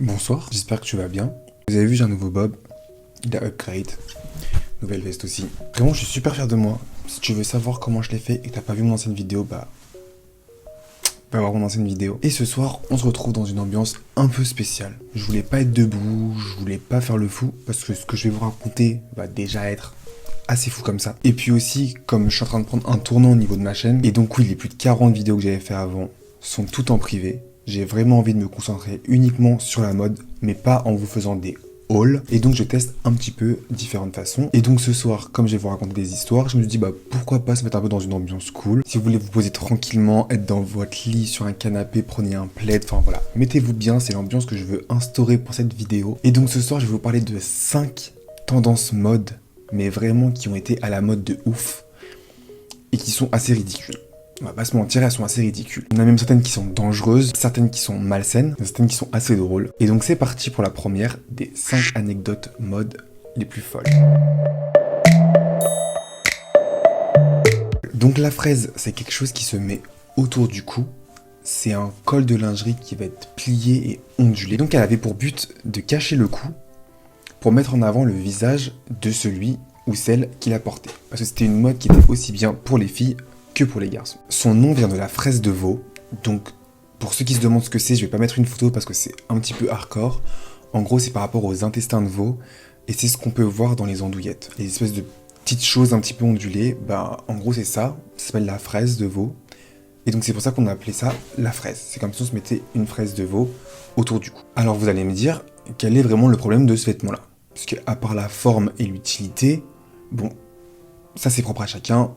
Bonsoir, j'espère que tu vas bien. Vous avez vu, j'ai un nouveau bob, il a upgrade, nouvelle veste aussi. Vraiment, je suis super fier de moi. Si tu veux savoir comment je l'ai fait et que t'as pas vu mon ancienne vidéo, va voir mon ancienne vidéo. Et ce soir, on se retrouve dans une ambiance un peu spéciale. Je voulais pas être debout, je voulais pas faire le fou, parce que ce que je vais vous raconter va déjà être assez fou comme ça. Et puis aussi, comme je suis en train de prendre un tournant au niveau de ma chaîne, et donc oui, les plus de 40 vidéos que j'avais fait avant sont toutes en privé. J'ai vraiment envie de me concentrer uniquement sur la mode, mais pas en vous faisant des hauls. Et donc je teste un petit peu différentes façons. Et donc ce soir, comme je vais vous raconter des histoires, je me suis dit pourquoi pas se mettre un peu dans une ambiance cool. Si vous voulez vous poser tranquillement, être dans votre lit, sur un canapé, prenez un plaid, enfin voilà. Mettez-vous bien, c'est l'ambiance que je veux instaurer pour cette vidéo. Et donc ce soir, je vais vous parler de 5 tendances mode, mais vraiment qui ont été à la mode de ouf et qui sont assez ridicules. On va pas se mentir, elles sont assez ridicules. On a même certaines qui sont dangereuses, certaines qui sont malsaines, certaines qui sont assez drôles. Et donc c'est parti pour la première des 5 anecdotes mode les plus folles. Donc la fraise, c'est quelque chose qui se met autour du cou. C'est un col de lingerie qui va être plié et ondulé. Donc elle avait pour but de cacher le cou pour mettre en avant le visage de celui ou celle qui la portait. Parce que c'était une mode qui était aussi bien pour les filles que pour les garçons. Son nom vient de la fraise de veau, donc pour ceux qui se demandent ce que c'est, je vais pas mettre une photo parce que c'est un petit peu hardcore. En gros, c'est par rapport aux intestins de veau, et c'est ce qu'on peut voir dans les andouillettes. Les espèces de petites choses un petit peu ondulées, en gros c'est ça s'appelle la fraise de veau, et donc c'est pour ça qu'on a appelé ça la fraise. C'est comme si on se mettait une fraise de veau autour du cou. Alors vous allez me dire, quel est vraiment le problème de ce vêtement-là? Parce que à part la forme et l'utilité, bon, ça c'est propre à chacun.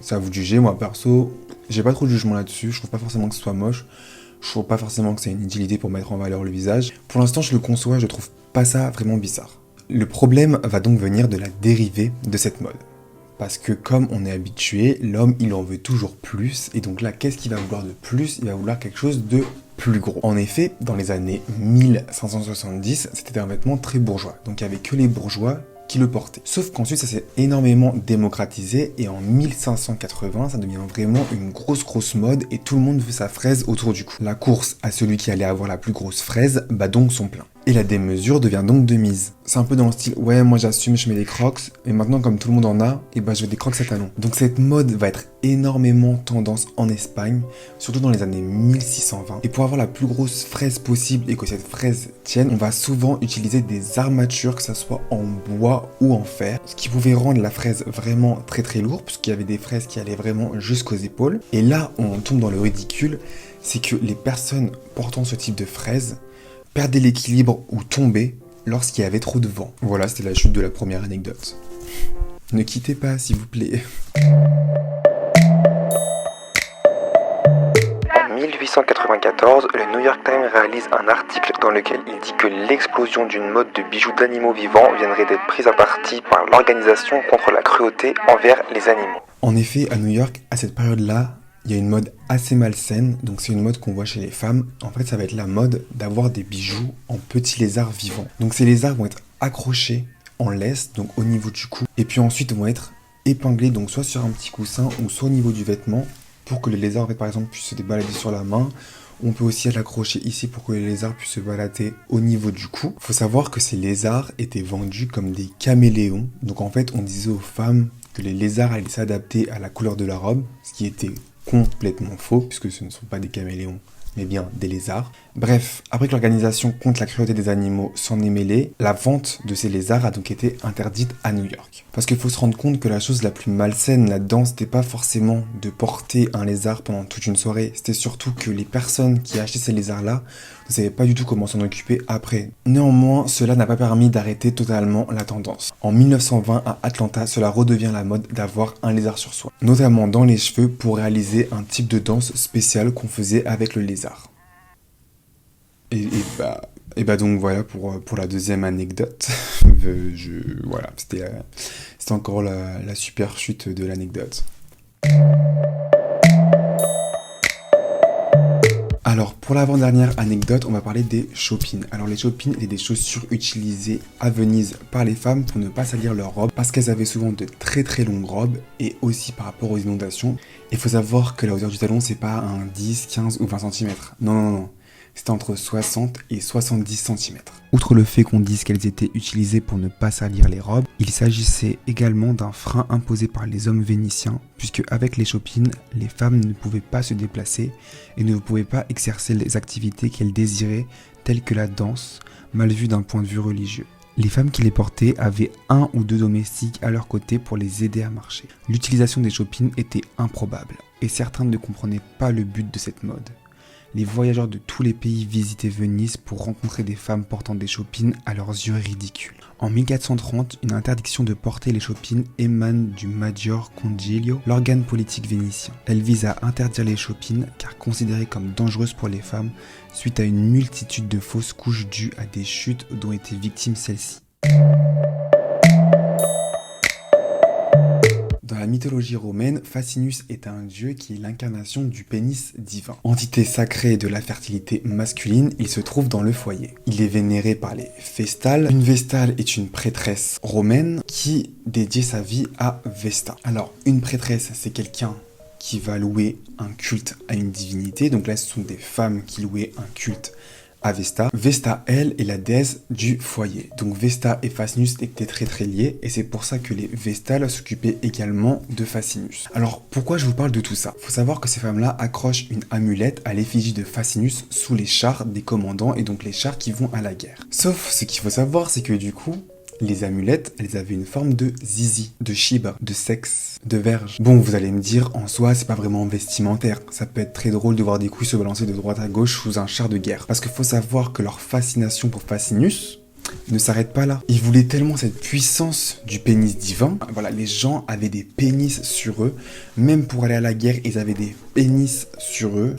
C'est à vous de juger. Moi perso, j'ai pas trop de jugement là-dessus, je trouve pas forcément que ce soit moche, je trouve pas forcément que c'est une utilité pour mettre en valeur le visage. Pour l'instant je le conçois, je trouve pas ça vraiment bizarre. Le problème va donc venir de la dérivée de cette mode. Parce que comme on est habitué, l'homme il en veut toujours plus, et donc là qu'est-ce qu'il va vouloir de plus? Il va vouloir quelque chose de plus gros. En effet, dans les années 1570, c'était un vêtement très bourgeois, donc il n'y avait que les bourgeois qui le portait. Sauf qu'ensuite ça s'est énormément démocratisé et en 1580 ça devient vraiment une grosse mode et tout le monde veut sa fraise autour du cou. La course à celui qui allait avoir la plus grosse fraise bat donc son plein. Et la démesure devient donc de mise. C'est un peu dans le style ouais moi j'assume, je mets des crocs, et maintenant comme tout le monde en a, et je veux des crocs à talons. Donc cette mode va être énormément tendance en Espagne, surtout dans les années 1620. Et pour avoir la plus grosse fraise possible et que cette fraise tienne, on va souvent utiliser des armatures, que ça soit en bois ou en fer, ce qui pouvait rendre la fraise vraiment très lourde, puisqu'il y avait des fraises qui allaient vraiment jusqu'aux épaules. Et là on tombe dans le ridicule, c'est que les personnes portant ce type de fraise perdaient l'équilibre ou tombaient lorsqu'il y avait trop de vent. Voilà, c'était la chute de la première anecdote. Ne quittez pas, s'il vous plaît. En 1894, le New York Times réalise un article dans lequel il dit que l'explosion d'une mode de bijoux d'animaux vivants viendrait d'être prise à partie par l'organisation contre la cruauté envers les animaux. En effet, à New York, à cette période-là, il y a une mode assez malsaine, donc c'est une mode qu'on voit chez les femmes. En fait, ça va être la mode d'avoir des bijoux en petits lézards vivants. Donc ces lézards vont être accrochés en laisse, donc au niveau du cou, et puis ensuite vont être épinglés, donc soit sur un petit coussin ou soit au niveau du vêtement, pour que le lézard, en fait, par exemple, puisse se balader sur la main. On peut aussi l'accrocher ici pour que le lézard puisse se balader au niveau du cou. Il faut savoir que ces lézards étaient vendus comme des caméléons. Donc en fait, on disait aux femmes que les lézards allaient s'adapter à la couleur de la robe, ce qui était complètement faux, puisque ce ne sont pas des caméléons, mais bien des lézards. Bref, après que l'organisation contre la cruauté des animaux s'en est mêlée, la vente de ces lézards a donc été interdite à New York. Parce qu'il faut se rendre compte que la chose la plus malsaine là-dedans, c'était pas forcément de porter un lézard pendant toute une soirée, c'était surtout que les personnes qui achetaient ces lézards-là ne savaient pas du tout comment s'en occuper après. Néanmoins, cela n'a pas permis d'arrêter totalement la tendance. En 1920, à Atlanta, cela redevient la mode d'avoir un lézard sur soi, notamment dans les cheveux pour réaliser un type de danse spéciale qu'on faisait avec le lézard. Et donc voilà pour la deuxième anecdote. Voilà, c'était encore la super chute de l'anecdote. Alors pour l'avant-dernière anecdote, on va parler des chopines. Alors les chopines étaient des chaussures utilisées à Venise par les femmes pour ne pas salir leurs robes, parce qu'elles avaient souvent de très longues robes, et aussi par rapport aux inondations. Il faut savoir que la hauteur du talon, c'est pas un 10, 15 ou 20 cm. Non. c'était entre 60 et 70 cm. Outre le fait qu'on dise qu'elles étaient utilisées pour ne pas salir les robes, il s'agissait également d'un frein imposé par les hommes vénitiens, puisque avec les chopines, les femmes ne pouvaient pas se déplacer et ne pouvaient pas exercer les activités qu'elles désiraient, telles que la danse, mal vue d'un point de vue religieux. Les femmes qui les portaient avaient un ou deux domestiques à leur côté pour les aider à marcher. L'utilisation des chopines était improbable, et certains ne comprenaient pas le but de cette mode. Les voyageurs de tous les pays visitaient Venise pour rencontrer des femmes portant des chopines à leurs yeux ridicules. En 1430, une interdiction de porter les chopines émane du Maggior Concilio, l'organe politique vénitien. Elle vise à interdire les chopines car considérées comme dangereuses pour les femmes suite à une multitude de fausses couches dues à des chutes dont étaient victimes celles-ci. Dans la mythologie romaine, Facinus est un dieu qui est l'incarnation du pénis divin. Entité sacrée de la fertilité masculine, il se trouve dans le foyer. Il est vénéré par les Vestales. Une Vestale est une prêtresse romaine qui dédiait sa vie à Vesta. Alors, une prêtresse, c'est quelqu'un qui va louer un culte à une divinité. Donc là, ce sont des femmes qui louaient un culte à Vesta. Vesta, elle, est la déesse du foyer. Donc Vesta et Facinus étaient très liés et c'est pour ça que les Vestales s'occupaient également de Facinus. Alors pourquoi je vous parle de tout ça? Faut savoir que ces femmes-là accrochent une amulette à l'effigie de Facinus sous les chars des commandants et donc les chars qui vont à la guerre. Sauf ce qu'il faut savoir, c'est que du coup, les amulettes, elles avaient une forme de zizi, de chibre, de sexe, de verge. Bon, vous allez me dire, en soi, c'est pas vraiment vestimentaire. Ça peut être très drôle de voir des couilles se balancer de droite à gauche sous un char de guerre. Parce qu'il faut savoir que leur fascination pour Facinus ne s'arrête pas là. Ils voulaient tellement cette puissance du pénis divin. Voilà, les gens avaient des pénis sur eux. Même pour aller à la guerre, ils avaient des pénis sur eux.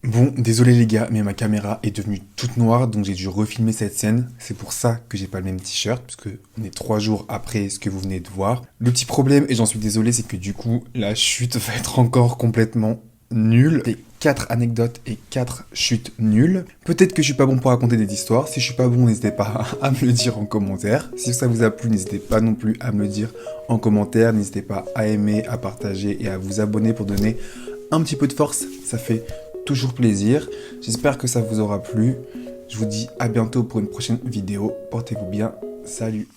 Bon, désolé les gars, mais ma caméra est devenue toute noire, donc j'ai dû refilmer cette scène. C'est pour ça que j'ai pas le même t-shirt, puisque on est 3 jours après ce que vous venez de voir. Le petit problème, et j'en suis désolé, c'est que du coup, la chute va être encore complètement nulle. Et 4 anecdotes et 4 chutes nulles. Peut-être que je suis pas bon pour raconter des histoires. Si je suis pas bon, n'hésitez pas à me le dire en commentaire. Si ça vous a plu, n'hésitez pas non plus à me le dire en commentaire. N'hésitez pas à aimer, à partager et à vous abonner pour donner un petit peu de force. Ça fait toujours plaisir. J'espère que ça vous aura plu. Je vous dis à bientôt pour une prochaine vidéo. Portez-vous bien. Salut.